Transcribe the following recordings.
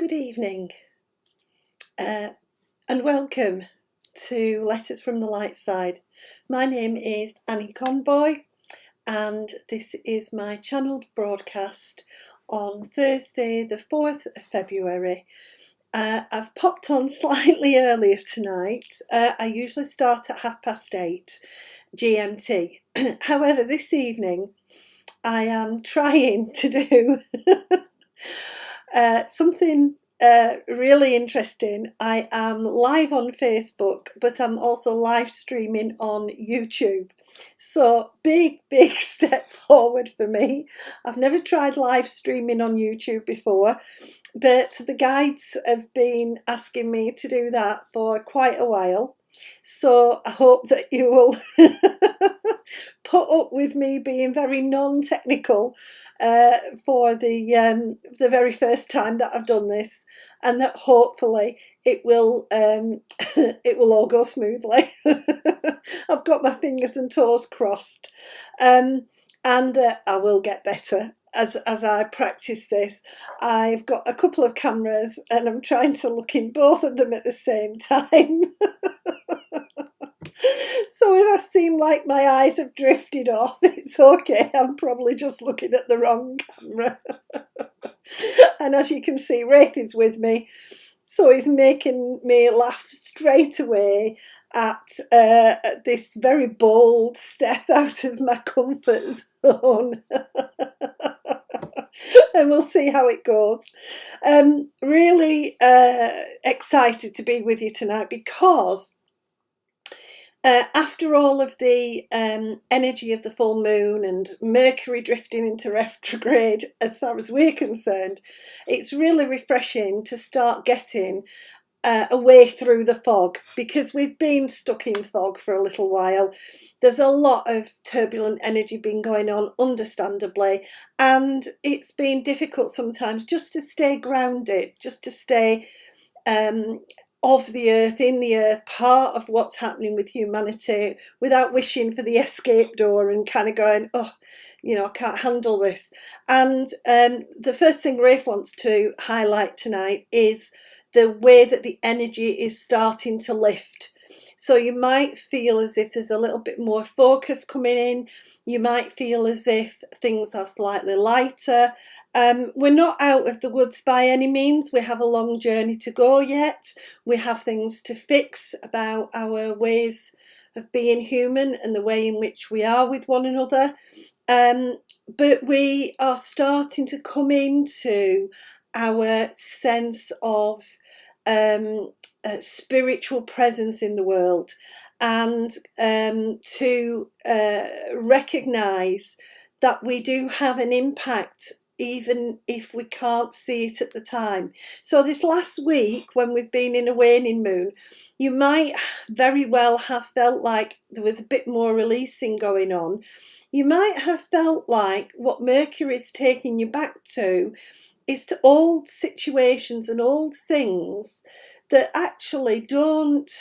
Good evening and welcome to Letters from the Light Side. My name is Annie Conboy and this is my channeled broadcast on Thursday the 4th of February. I've popped on slightly earlier tonight. I usually start at 8:30 GMT. However, this evening I am trying to do something really interesting. I am live on Facebook, but I'm also live streaming on YouTube. So big step forward for me. I've never tried live streaming on YouTube before, but the guides have been asking me to do that for quite a while. So I hope that you will put up with me being very non-technical for the very first time that I've done this, and that hopefully it will it will all go smoothly. I've got my fingers and toes crossed, and I will get better as I practice this. I've got a couple of cameras and I'm trying to look in both of them at the same time. So if I seem like my eyes have drifted off, it's okay. I'm probably just looking at the wrong camera. And as you can see, Rafe is with me. So he's making me laugh straight away at this very bold step out of my comfort zone. And we'll see how it goes. Really excited to be with you tonight because after all of the energy of the full moon and Mercury drifting into retrograde, as far as we're concerned, it's really refreshing to start getting a way through the fog, because we've been stuck in fog for a little while. There's a lot of turbulent energy been going on, understandably, and it's been difficult sometimes just to stay grounded, just to stay of the earth, in the earth, part of what's happening with humanity, without wishing for the escape door and kind of going, oh, you know, I can't handle this. And the first thing Rafe wants to highlight tonight is the way that the energy is starting to lift. So you might feel as if there's a little bit more focus coming in. You might feel as if things are slightly lighter. We're not out of the woods by any means. We have a long journey to go yet. We have things to fix about our ways of being human and the way in which we are with one another. But we are starting to come into our sense of spiritual presence in the world, and to recognise that we do have an impact even if we can't see it at the time. So this last week, when we've been in a waning moon, you might very well have felt like there was a bit more releasing going on. You might have felt like what Mercury is taking you back to is to old situations and old things that actually don't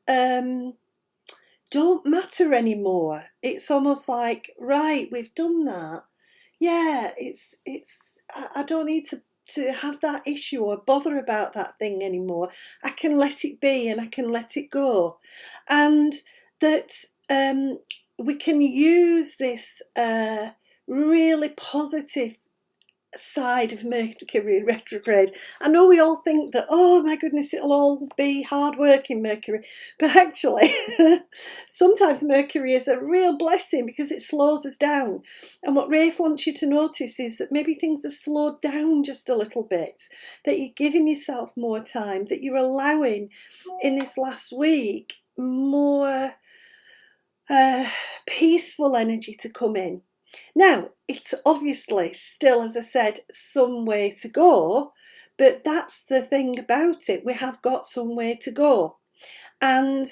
matter anymore. It's almost like, right, we've done that. Yeah, I don't need to have that issue or bother about that thing anymore. I can let it be and I can let it go. And that we can use this really positive side of Mercury retrograde. I know we all think that, oh my goodness, it'll all be hard work in Mercury, but actually sometimes Mercury is a real blessing because it slows us down. And what Rafe wants you to notice is that maybe things have slowed down just a little bit, that you're giving yourself more time, that you're allowing in this last week more peaceful energy to come in. Now, it's obviously still, as I said, some way to go, but that's the thing about it. We have got some way to go. And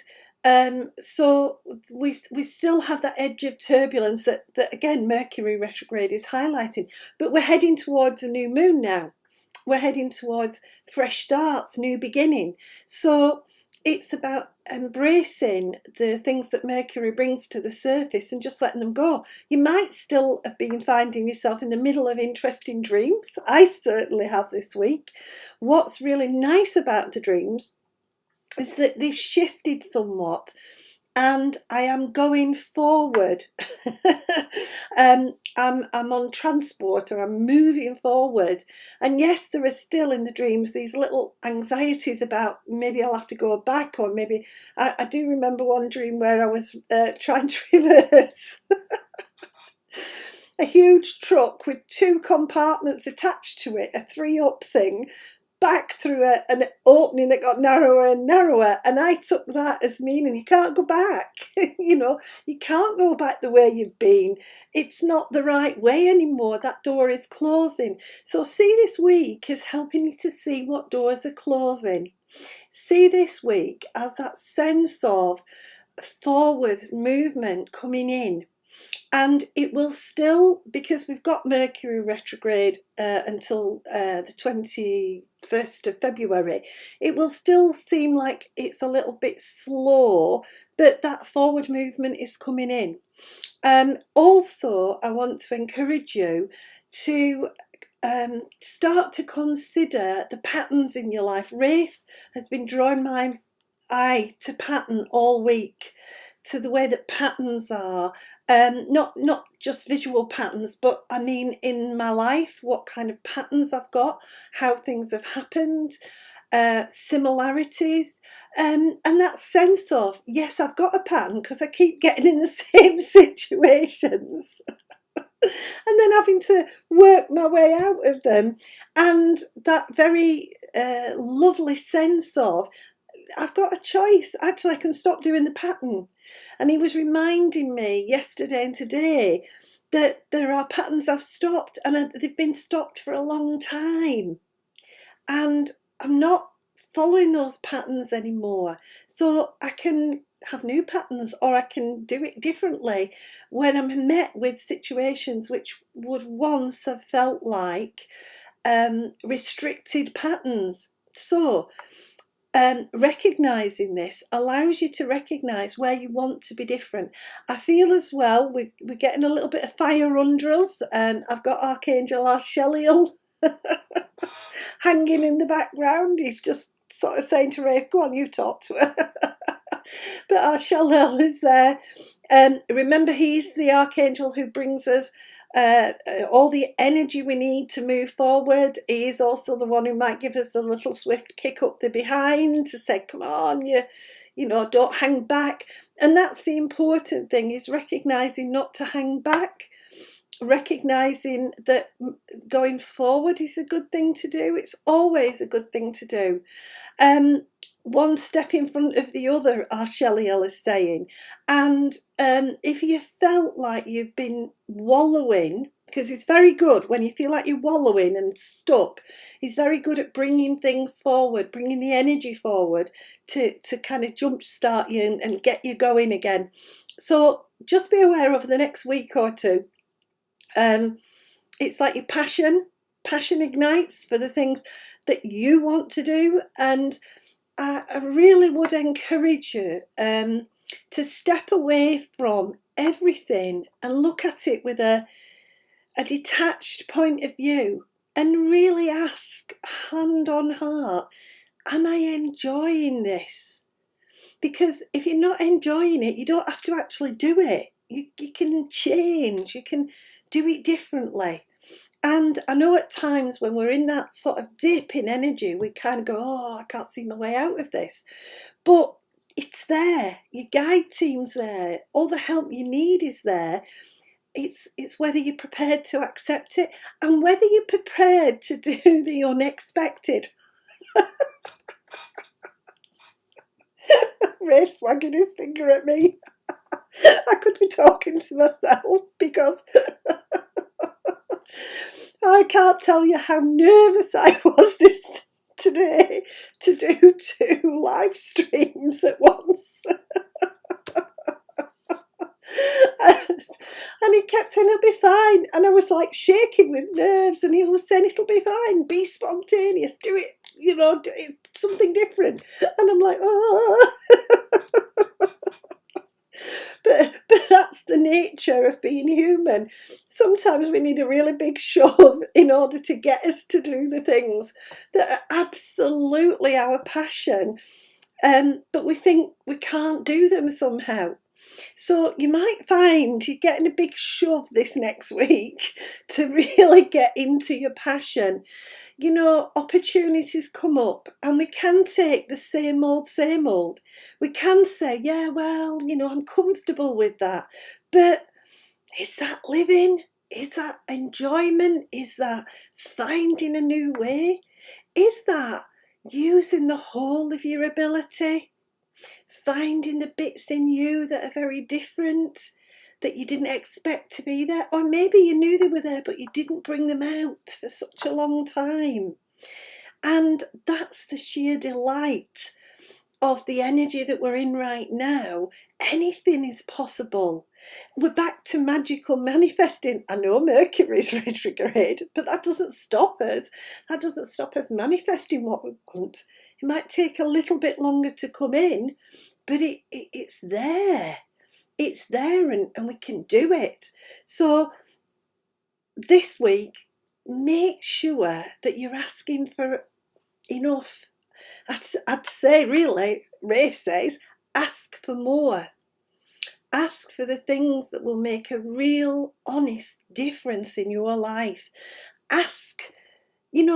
so we still have that edge of turbulence that again, Mercury retrograde is highlighting. But we're heading towards a new moon now. We're heading towards fresh starts, new beginning. So it's about embracing the things that Mercury brings to the surface and just letting them go. You might still have been finding yourself in the middle of interesting dreams. I certainly have this week. What's really nice about the dreams is that they've shifted somewhat, and I am going forward. I'm on transport, or I'm moving forward. And yes, there are still in the dreams these little anxieties about maybe I'll have to go back, or maybe I do remember one dream where I was trying to reverse a huge truck with 2 compartments attached to it, a 3-up thing, back through an opening that got narrower and narrower, and I took that as meaning you can't go back. You can't go back the way you've been. It's not the right way anymore. That door is closing. So see this week as helping you to see what doors are closing. See this week as that sense of forward movement coming in. And it will still, because we've got Mercury retrograde until the 21st of February, it will still seem like it's a little bit slow, but that forward movement is coming in. Also, I want to encourage you to start to consider the patterns in your life. Rafe has been drawing my eye to pattern all week, to the way that patterns are, not just visual patterns, but I mean in my life, what kind of patterns I've got, how things have happened, similarities, and that sense of, yes, I've got a pattern because I keep getting in the same situations. And then having to work my way out of them, and that very lovely sense of, I've got a choice. Actually, I can stop doing the pattern. And he was reminding me yesterday and today that there are patterns I've stopped, and they've been stopped for a long time. And I'm not following those patterns anymore. So I can have new patterns, or I can do it differently when I'm met with situations which would once have felt like restricted patterns. So recognising this allows you to recognise where you want to be different. I feel as well we're getting a little bit of fire under us. I've got Archangel Archeliel hanging in the background. He's just sort of saying to Rafe, go on, you talk to her. But Archeliel is there. Remember, he's the archangel who brings us all the energy we need to move forward. He is also the one who might give us a little swift kick up the behind to say, come on, don't hang back. And that's the important thing, is recognising not to hang back, recognising that going forward is a good thing to do. It's always a good thing to do. One step in front of the other, Archeliel is saying. And if you felt like you've been wallowing, because it's very good when you feel like you're wallowing and stuck, he's very good at bringing things forward, bringing the energy forward to kind of jumpstart you and get you going again. So just be aware over the next week or two. It's like your passion ignites for the things that you want to do. And I really would encourage you to step away from everything and look at it with a detached point of view, and really ask, hand on heart, am I enjoying this? Because if you're not enjoying it, you don't have to actually do it. You can change, you can do it differently. And I know at times when we're in that sort of dip in energy, we kind of go, oh, I can't see my way out of this. But it's there. Your guide team's there. All the help you need is there. It's whether you're prepared to accept it, and whether you're prepared to do the unexpected. Rafe's wagging his finger at me. I could be talking to myself because I can't tell you how nervous I was today to do 2 live streams at once. And he kept saying, it'll be fine. And I was like shaking with nerves. And he was saying, it'll be fine. Be spontaneous. Do it, do it, something different. And I'm like, oh. But that's the nature of being human. Sometimes we need a really big shove in order to get us to do the things that are absolutely our passion. But we think we can't do them somehow. So you might find you're getting a big shove this next week to really get into your passion. Opportunities come up and we can take the same old. We can say, yeah, well, I'm comfortable with that. But is that living? Is that enjoyment? Is that finding a new way? Is that using the whole of your ability? Finding the bits in you that are very different, that you didn't expect to be there, or maybe you knew they were there but you didn't bring them out for such a long time. And that's the sheer delight of the energy that we're in right now. Anything is possible. We're back to magical manifesting. I know Mercury's retrograde, but that doesn't stop us. That doesn't stop us manifesting what we want. It might take a little bit longer to come in, but it's there. It's there, and we can do it. So this week, make sure that you're asking for enough. I'd say, really, Rafe says, ask for more. Ask for the things that will make a real, honest difference in your life. Ask.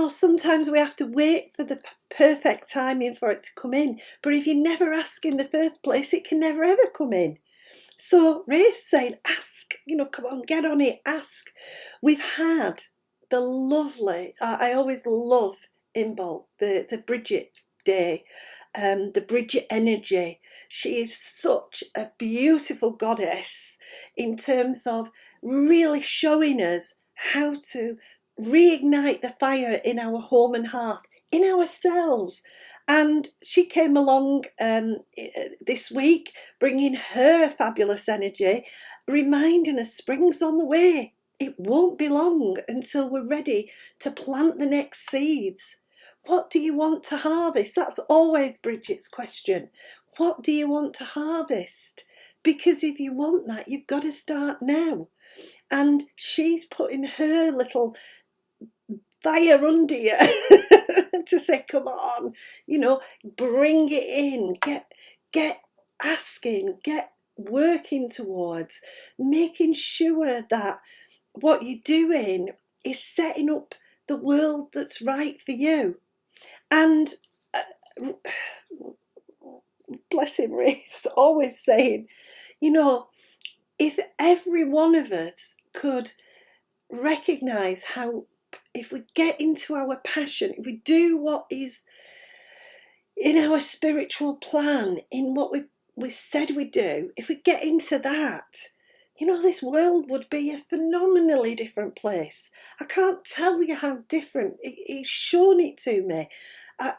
Sometimes we have to wait for the perfect timing for it to come in. But if you never ask in the first place, it can never ever come in. So Rafe's saying, ask, come on, get on it, ask. We've had the lovely, I always love Imbal, the Bridget day, the Bridget energy. She is such a beautiful goddess in terms of really showing us how to reignite the fire in our home and hearth, in ourselves. And she came along this week, bringing her fabulous energy, reminding us spring's on the way. It won't be long until we're ready to plant the next seeds. What do you want to harvest? That's always Bridget's question. What do you want to harvest? Because if you want that, you've got to start now. And she's putting her little fire under you to say, come on, bring it in, get asking, get working towards, making sure that what you're doing is setting up the world that's right for you. And bless him, Rafe's always saying, if every one of us could recognise how, if we get into our passion, if we do what is in our spiritual plan, in what we said we do, if we get into that, this world would be a phenomenally different place. I can't tell you how different. He's shown it to me.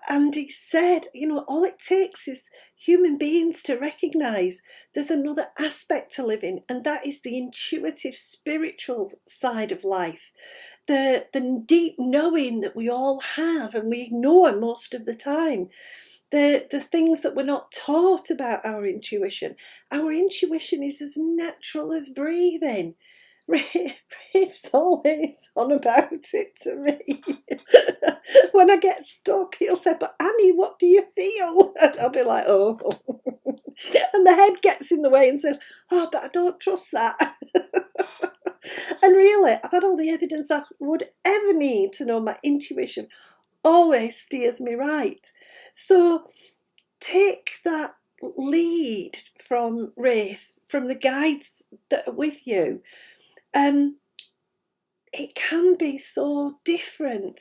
And he said, all it takes is human beings to recognise there's another aspect to living, and that is the intuitive spiritual side of life. The deep knowing that we all have and we ignore most of the time. The things that we're not taught about our intuition. Our intuition is as natural as breathing. Rafe's always on about it to me. When I get stuck, he'll say, but Annie, what do you feel? And I'll be like, oh. And the head gets in the way and says, oh, but I don't trust that. And really, I've had all the evidence I would ever need to know my intuition always steers me right. So take that lead from Rafe, from the guides that are with you. It can be so different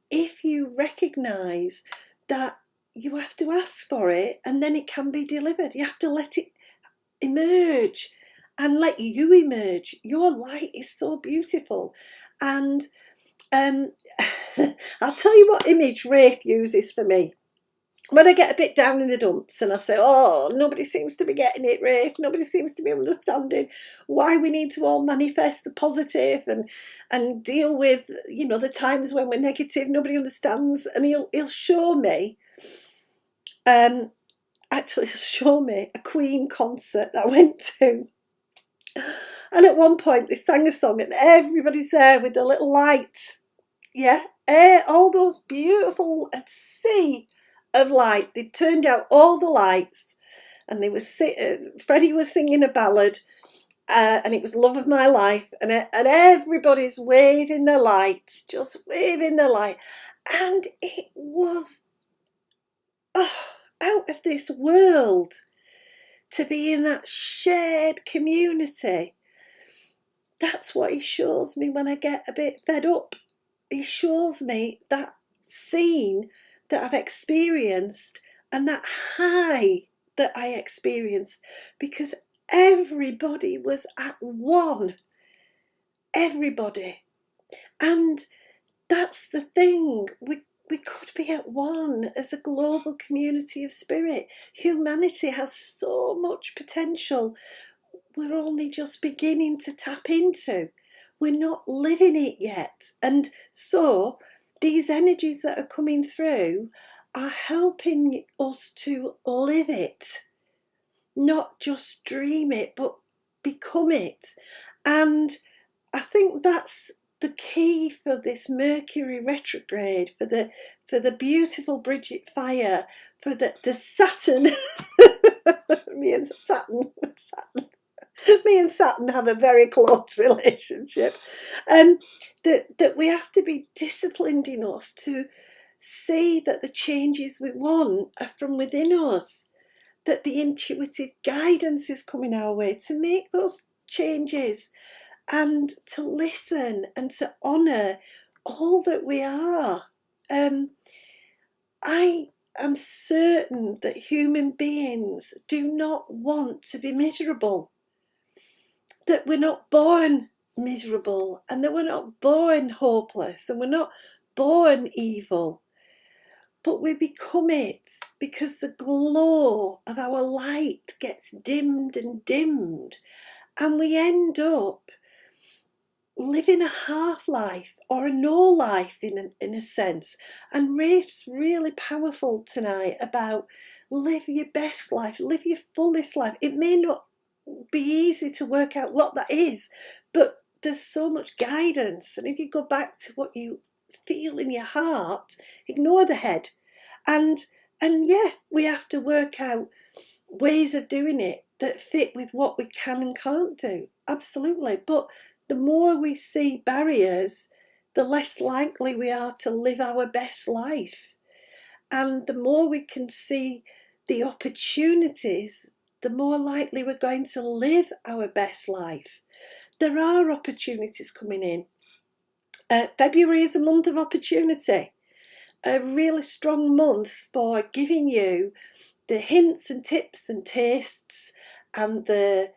if you recognise that you have to ask for it and then it can be delivered. You have to let it emerge and let you emerge. Your light is so beautiful. And I'll tell you what image Rafe uses for me. when I get a bit down in the dumps and I say, oh, nobody seems to be getting it, Rafe, nobody seems to be understanding why we need to all manifest the positive and deal with, you know, the times when we're negative, nobody understands. And he'll show me, actually he'll show me a Queen concert that I went to. And at one point they sang a song and everybody's there with the little light. Yeah, all those beautiful sea of light. They turned out all the lights, and they were Freddie was singing a ballad, and it was "Love of My Life," and everybody's waving their lights, just waving their light, and it was out of this world to be in that shared community. That's what he shows me when I get a bit fed up. He shows me that scene that I've experienced and that high that I experienced, because everybody was at one. Everybody. And that's the thing. We could be at one as a global community of spirit. Humanity has so much potential. We're only just beginning to tap into. We're not living it yet. And so these energies that are coming through are helping us to live it, not just dream it, but become it. And I think that's the key for this Mercury retrograde, for the beautiful Bridget Fire, for the Saturn. Me and Saturn. Me and Saturn have a very close relationship, and that we have to be disciplined enough to see that the changes we want are from within us, that the intuitive guidance is coming our way to make those changes, and to listen and to honour all that we are. I am certain that human beings do not want to be miserable, that we're not born miserable, and that we're not born hopeless, and we're not born evil, but we become it because the glow of our light gets dimmed and dimmed, and we end up living a half life or a no life in a sense. And Rafe's really powerful tonight about live your best life, live your fullest life. It may not be easy to work out what that is, but there's so much guidance. And if you go back to what you feel in your heart, ignore the head. And yeah, we have to work out ways of doing it that fit with what we can and can't do. Absolutely. But the more we see barriers, the less likely we are to live our best life. And the more we can see the opportunities, the more likely we're going to live our best life. There are opportunities coming in. February is a month of opportunity, a really strong month for giving you the hints and tips and tastes and the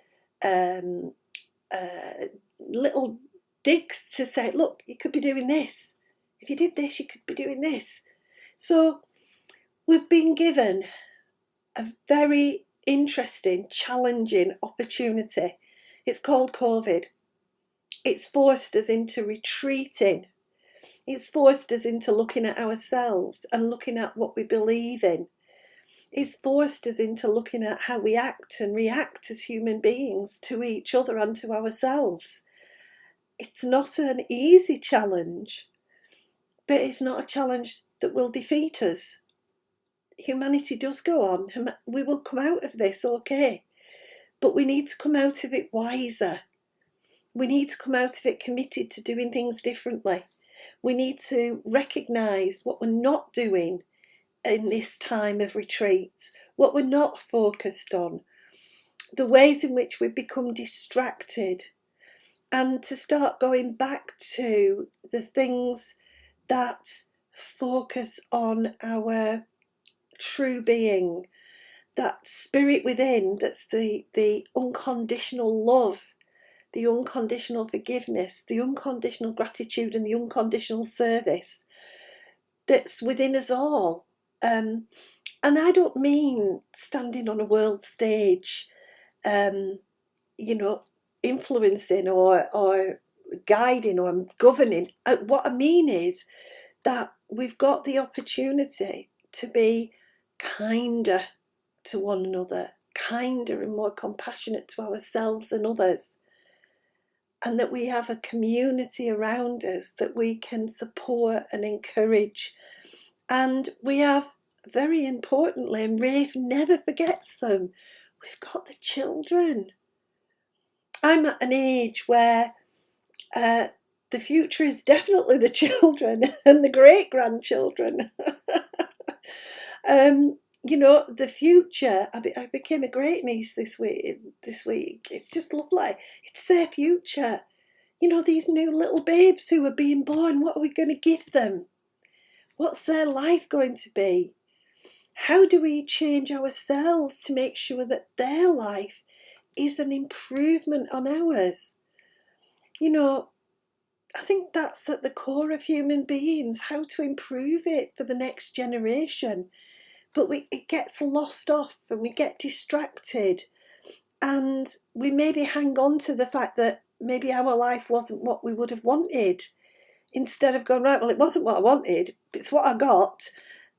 little digs to say, look, you could be doing this. If you did this, you could be doing this. So we've been given a very interesting, challenging opportunity. It's called COVID. It's forced us into retreating. It's forced us into looking at ourselves and looking at what we believe in. It's forced us into looking at how we act and react as human beings to each other and to ourselves. It's not an easy challenge, but it's not a challenge that will defeat us. Humanity does go on. We will come out of this okay, but we need to come out of it wiser. We need to come out of it committed to doing things differently. We need to recognise what we're not doing in this time of retreat, what we're not focused on, the ways in which we've become distracted, and to start going back to the things that focus on our true being, that spirit within, that's the unconditional love, the unconditional forgiveness, the unconditional gratitude, and the unconditional service that's within us all. And I don't mean standing on a world stage, you know, influencing or guiding or governing. What I mean is that we've got the opportunity to be kinder to one another, kinder and more compassionate to ourselves and others, and that we have a community around us that we can support and encourage. And we have, very importantly, and Rafe never forgets them, we've got the children. I'm at an age where the future is definitely the children and the great grandchildren. You know, the future. I became a great niece this week. It's just lovely. It's their future. You know, these new little babes who are being born. What are we going to give them? What's their life going to be? How do we change ourselves to make sure that their life is an improvement on ours? You know, I think that's at the core of human beings, how to improve it for the next generation. But it gets lost off and we get distracted, and we maybe hang on to the fact that maybe our life wasn't what we would have wanted, instead of going, right, well, it wasn't what I wanted, it's what I got,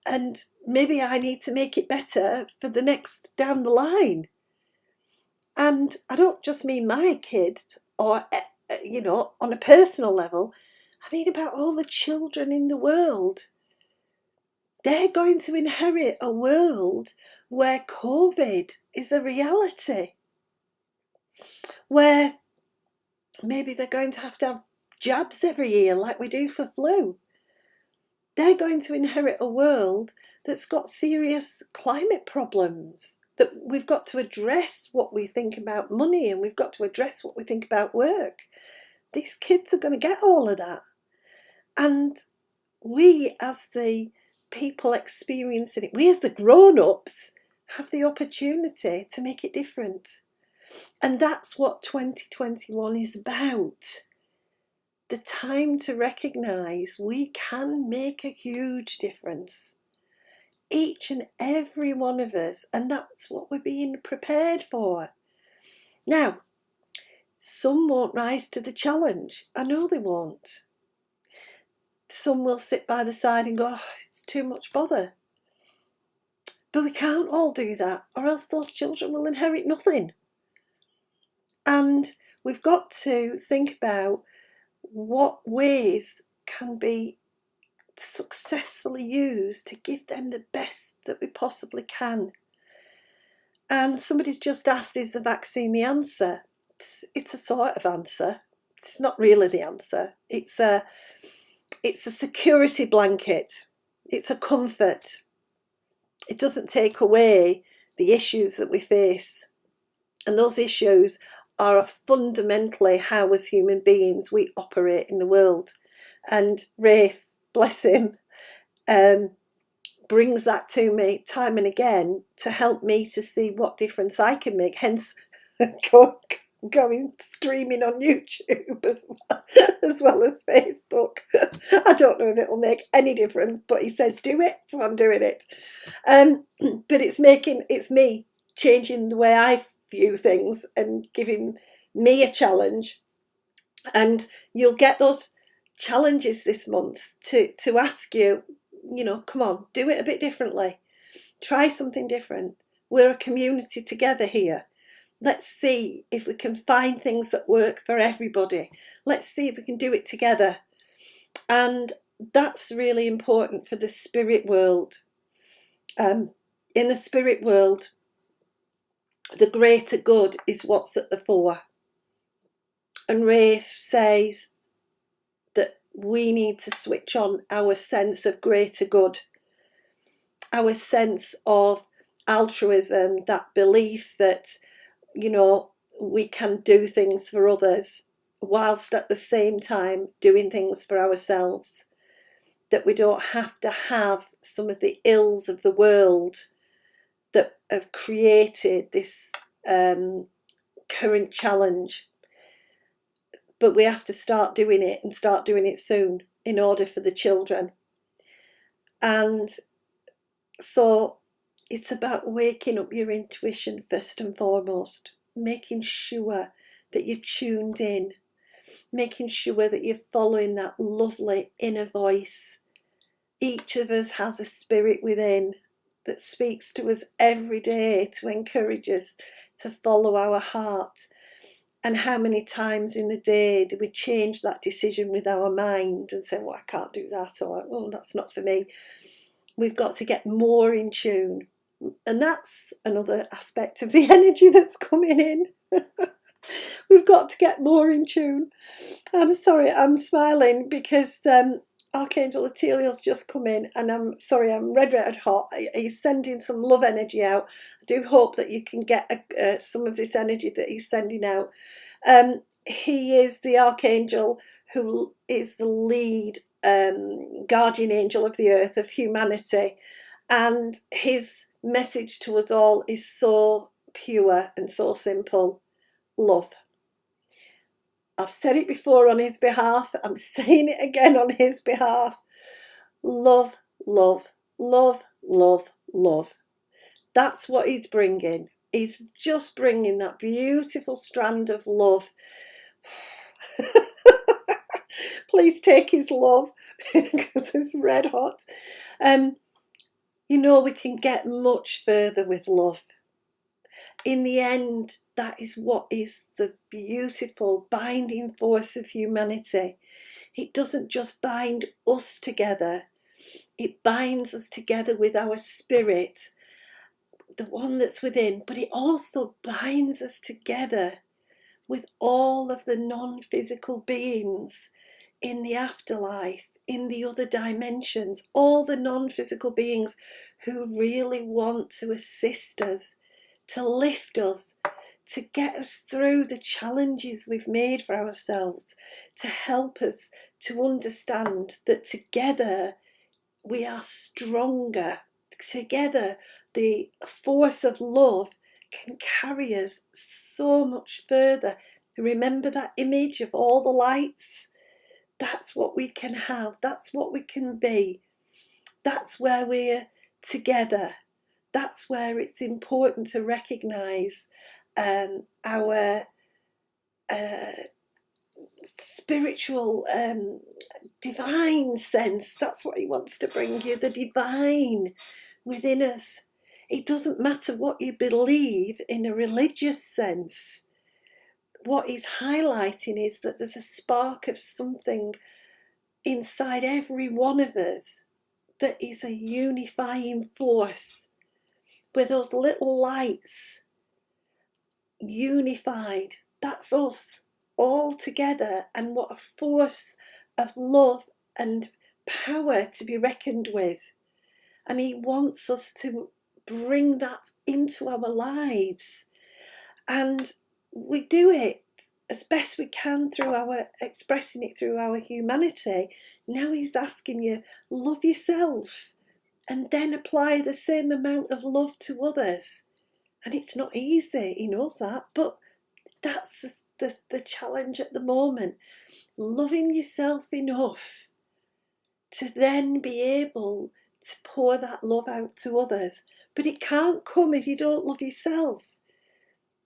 and maybe I need to make it better for the next down the line. And I don't just mean my kid, or you know, on a personal level, I mean about all the children in the world. They're going to inherit a world where COVID is a reality, where maybe they're going to have jabs every year like we do for flu. They're going to inherit a world that's got serious climate problems, that we've got to address what we think about money, and we've got to address what we think about work. These kids are going to get all of that. And we, as the people experiencing it, we as the grown-ups, have the opportunity to make it different. And that's what 2021 is about. The time to recognise we can make a huge difference. Each and every one of us, and that's what we're being prepared for. Now, some won't rise to the challenge. I know they won't. Some will sit by the side and go, oh, it's too much bother. But we can't all do that, or else those children will inherit nothing. And we've got to think about what ways can be successfully used to give them the best that we possibly can. And somebody's just asked, is the vaccine the answer? It's a sort of answer. It's not really the answer. It's a security blanket. It's a comfort. It doesn't take away the issues that we face. And those issues are fundamentally how, as human beings, we operate in the world. And Rafe, bless him, brings that to me time and again to help me to see what difference I can make. Hence, going streaming on YouTube as well as Facebook. I don't know if it will make any difference, but he says do it, so I'm doing it. But it's me changing the way I view things and giving me a challenge. And you'll get those challenges this month to ask you, you know, come on, do it a bit differently. Try something different. We're a community together here. Let's see if we can find things that work for everybody. Let's see if we can do it together. And that's really important for the spirit world. In the spirit world, the greater good is what's at the fore. And Rafe says that we need to switch on our sense of greater good, our sense of altruism, that belief that, you know, we can do things for others whilst at the same time doing things for ourselves, that we don't have to have some of the ills of the world that have created this current challenge. But we have to start doing it, and start doing it soon, in order for the children. And so It's about waking up your intuition first and foremost, making sure that you're tuned in, making sure that you're following that lovely inner voice. Each of us has a spirit within that speaks to us every day to encourage us to follow our heart. And how many times in the day do we change that decision with our mind and say, well, I can't do that, or oh, that's not for me. We've got to get more in tune. And that's another aspect of the energy that's coming in. We've got to get more in tune. I'm sorry, I'm smiling because Archangel Etheliel's just come in, and I'm sorry, I'm red hot. He's sending some love energy out. I do hope that you can get some of this energy that he's sending out. He is the Archangel who is the lead guardian angel of the earth, of humanity, and his message to us all is so pure and so simple: love. I've said it before on his behalf, I'm saying it again on his behalf. Love, love, love, love, love. That's what he's bringing. He's just bringing that beautiful strand of love. Please take his love, because it's red hot. You know, we can get much further with love. In the end, that is what is the beautiful binding force of humanity. It doesn't just bind us together, it binds us together with our spirit, the one that's within, but it also binds us together with all of the non-physical beings in the afterlife, in the other dimensions, all the non-physical beings who really want to assist us, to lift us, to get us through the challenges we've made for ourselves, to help us to understand that together we are stronger. Together, the force of love can carry us so much further. Remember that image of all the lights? That's what we can have. That's what we can be. That's where we're together. That's where it's important to recognise our spiritual divine sense. That's what he wants to bring you, the divine within us. It doesn't matter what you believe in a religious sense. What he's highlighting is that there's a spark of something inside every one of us that is a unifying force, where those little lights unified, that's us all together. And what a force of love and power to be reckoned with. And he wants us to bring that into our lives, and we do it as best we can through our expressing it through our humanity. Now he's asking you, love yourself and then apply the same amount of love to others. And it's not easy, he knows that, but that's the challenge at the moment. Loving yourself enough to then be able to pour that love out to others. But it can't come if you don't love yourself.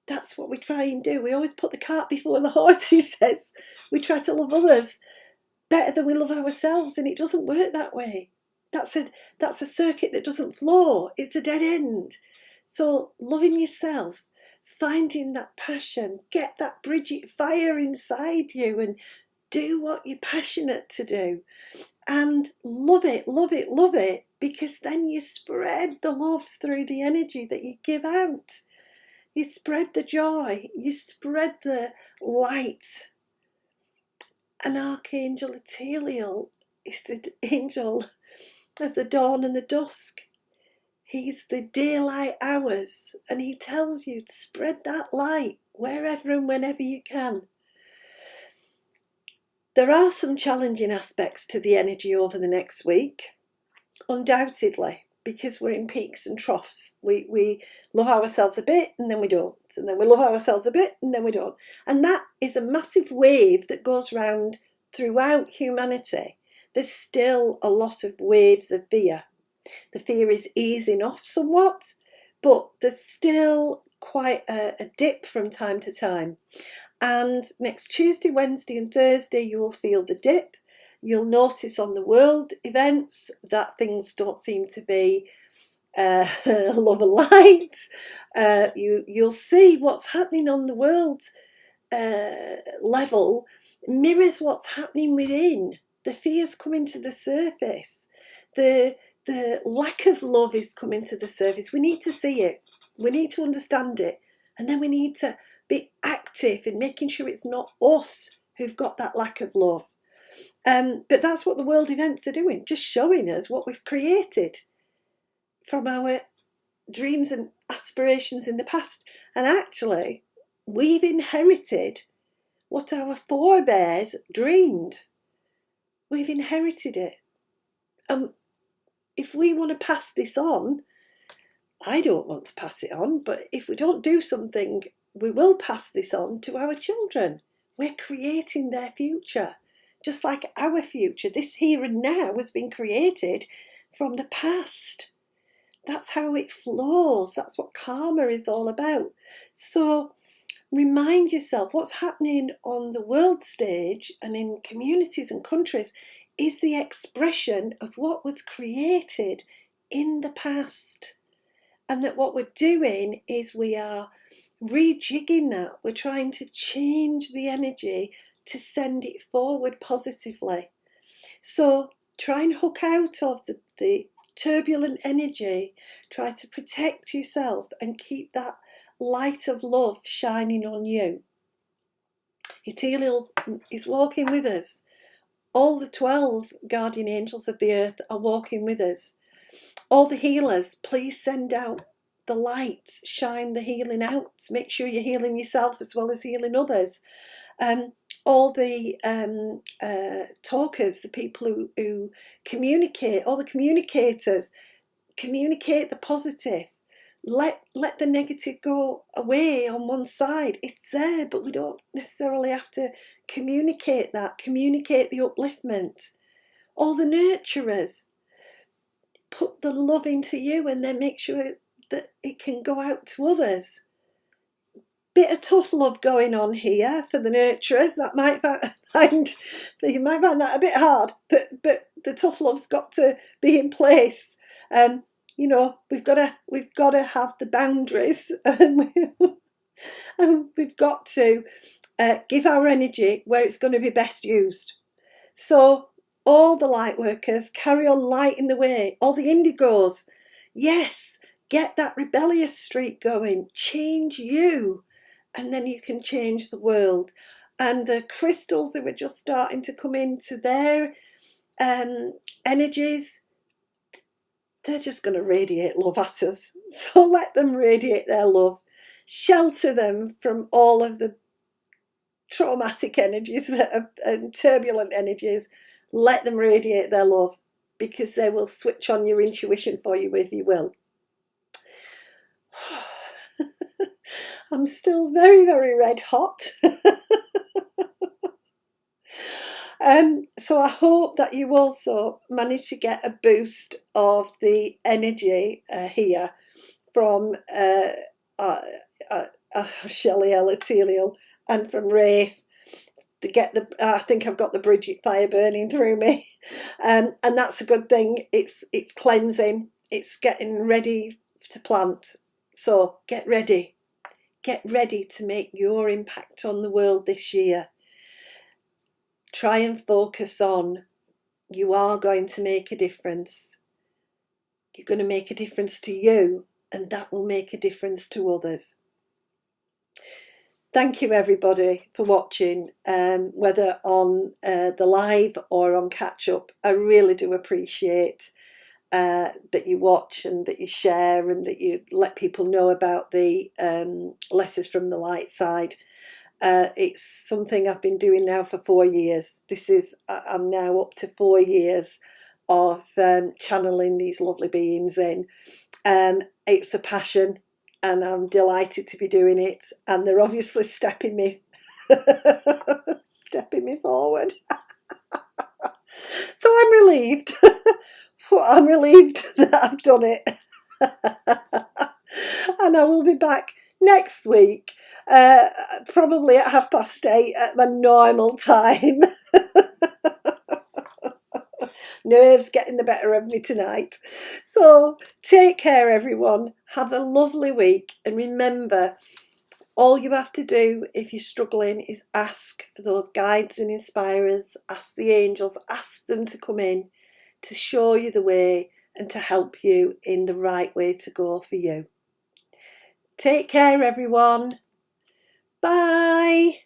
That's what we try and do. We always put the cart before the horse, he says. We try to love others better than we love ourselves, and it doesn't work that way. That's a circuit that doesn't flow. It's a dead end. So loving yourself, finding that passion, get that Bridget fire inside you and do what you're passionate to do. And love it, love it, love it, because then you spread the love through the energy that you give out. You spread the joy, you spread the light. And Archangel Etheliel is the angel of the dawn and the dusk. He's the daylight hours, and he tells you to spread that light wherever and whenever you can. There are some challenging aspects to the energy over the next week, undoubtedly, because we're in peaks and troughs. We love ourselves a bit and then we don't, and then we love ourselves a bit and then we don't. And that is a massive wave that goes round throughout humanity. There's still a lot of waves of fear. The fear is easing off somewhat, but there's still quite a dip from time to time. And next Tuesday, Wednesday and Thursday, you will feel the dip. You'll notice on the world events that things don't seem to be love and light. You'll see what's happening on the world level mirrors what's happening within. The fear's coming to the surface. The lack of love is coming to the surface. We need to see it. We need to understand it. And then we need to be active in making sure it's not us who've got that lack of love. But that's what the world events are doing, just showing us what we've created from our dreams and aspirations in the past. And actually, we've inherited what our forebears dreamed. We've inherited it. If we want to pass this on, I don't want to pass it on, but if we don't do something, we will pass this on to our children. We're creating their future, just like our future. This here and now has been created from the past. That's how it flows. That's what karma is all about. So remind yourself what's happening on the world stage and in communities and countries is the expression of what was created in the past. And that what we're doing is we are rejigging that. We're trying to change the energy to send it forward positively. So try and hook out of the turbulent energy. Try to protect yourself and keep that light of love shining on you. Eteliel is walking with us. All the 12 guardian angels of the earth are walking with us. All the healers, please send out the light, shine the healing out. Make sure you're healing yourself as well as healing others. All the talkers, the people who communicate, all the communicators, communicate the positive. Let the negative go away on one side. It's there, but we don't necessarily have to communicate that. Communicate the upliftment. All the nurturers, put the love into you and then make sure that it can go out to others. Bit of tough love going on here for the nurturers. That you might find that a bit hard, but the tough love's got to be in place. We've got to have the boundaries, and we've got to give our energy where it's going to be best used. So all the light workers, carry on lighting the way. All the indigos, yes, get that rebellious streak going. Change you, and then you can change the world. And the crystals that were just starting to come into their energies, they're just going to radiate love at us. So let them radiate their love. Shelter them from all of the traumatic energies and turbulent energies. Let them radiate their love, because they will switch on your intuition for you if you will. I'm still very, very red hot. So I hope that you also manage to get a boost of the energy here from Shelley Eteliel and from Wraith. I think I've got the Bridget fire burning through me, and that's a good thing. It's cleansing. It's getting ready to plant. So get ready to make your impact on the world this year. Try and focus on, you are going to make a difference. You're going to make a difference to you, and that will make a difference to others. Thank you everybody for watching, whether on the live or on catch up. I really do appreciate that you watch and that you share and that you let people know about the letters from the light side. It's something I've been doing now for 4 years. I'm now up to 4 years of channeling these lovely beings in. It's a passion, and I'm delighted to be doing it. And they're obviously stepping me forward. So I'm relieved. I'm relieved that I've done it. And I will be back next week, probably at 8:30 at my normal time. Nerves getting the better of me tonight. So take care, everyone. Have a lovely week. And remember, all you have to do if you're struggling is ask for those guides and inspirers, ask the angels, ask them to come in to show you the way and to help you in the right way to go for you. Take care, everyone. Bye.